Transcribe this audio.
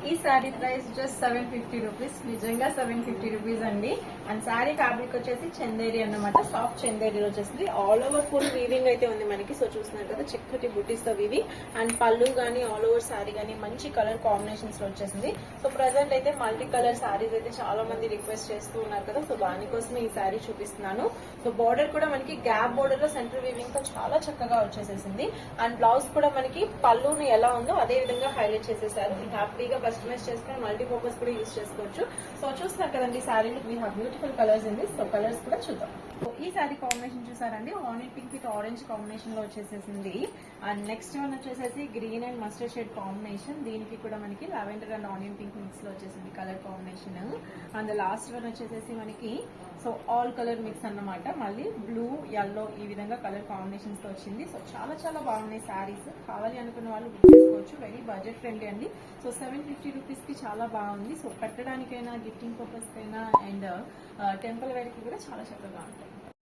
ఈ sorry price just 750 rupees. నిజంగా 750 rupees అండి. అండ్ సారీ ఫ్యాబ్రిక్ వచ్చేసి చందేరి అన్నమాట, సాఫ్ట్ చందేరి వచ్చేసింది. ఆల్ ఓవర్ ఫుల్ వీవింగ్ అయితే ఉంది మనకి. సో చూస్తున్నారు కదా చక్కటి బుటీస్ తో వీవింగ్. అండ్ పళ్ళు గానీ ఆల్ ఓవర్ సారీ గానీ మంచి కలర్ కాంబినేషన్స్ లో వచ్చేసింది. సో ప్రజెంట్ అయితే మల్టీ కలర్ సారీస్ అయితే చాలా మంది రిక్వెస్ట్ చేస్తూ ఉన్నారు కదా, సో దానికోసమే ఈ సారీ చూపిస్తున్నాను. సో బార్డర్ కూడా మనకి గ్యాప్ బార్డర్ లో సెంటర్ వీవింగ్ తో చాలా చక్కగా వచ్చేసేసింది. అండ్ బ్లౌజ్ కూడా మనకి పళ్ళుని ఎలా ఉందో అదే విధంగా హైలైట్ చేసేసారు. హ్యాపీగా కస్టమైజ్ చేసుకుని మల్టీపర్పస్ కూడా యూజ్ చేసుకోవచ్చు. సో చూస్తున్నారు కదండి శారీలో వీ హ్యావ్ బ్యూటిఫుల్ కలర్స్ ఉంది. సో కలర్స్ కూడా చూద్దాం. సో ఈ శారీ కాంబినేషన్ చూసారండి, onion pink with orange combination లో వచ్చేసేసింది. అండ్ నెక్స్ట్ వన్ వచ్చేసేసి green and mustard shade combination. దీనికి కూడా మనకి lavender and onion pink mix లో వచ్చేసింది colour combination. And last one వచ్చేసేసి మనకి సో ఆల్ కలర్ మిక్స్ అన్నమాట. మళ్ళీ బ్లూ ఎల్లో ఈ విధంగా కలర్ కాంబినేషన్స్ తో వచ్చింది. సో చాలా చాలా బాగున్నాయి శారీస్. కావాలి అనుకున్న వాళ్ళు బుక్ చేసుకోవచ్చు. వెరీ బడ్జెట్ ఫ్రెండ్లీ అండి. సో 750 రూపీస్ కి చాలా బాగుంది. సో పెట్టడానికైనా గిఫ్టింగ్ పర్పస్ కైనా అండ్ టెంపుల్ వేర్ కి కూడా చాలా చక్కగా ఉంటుంది.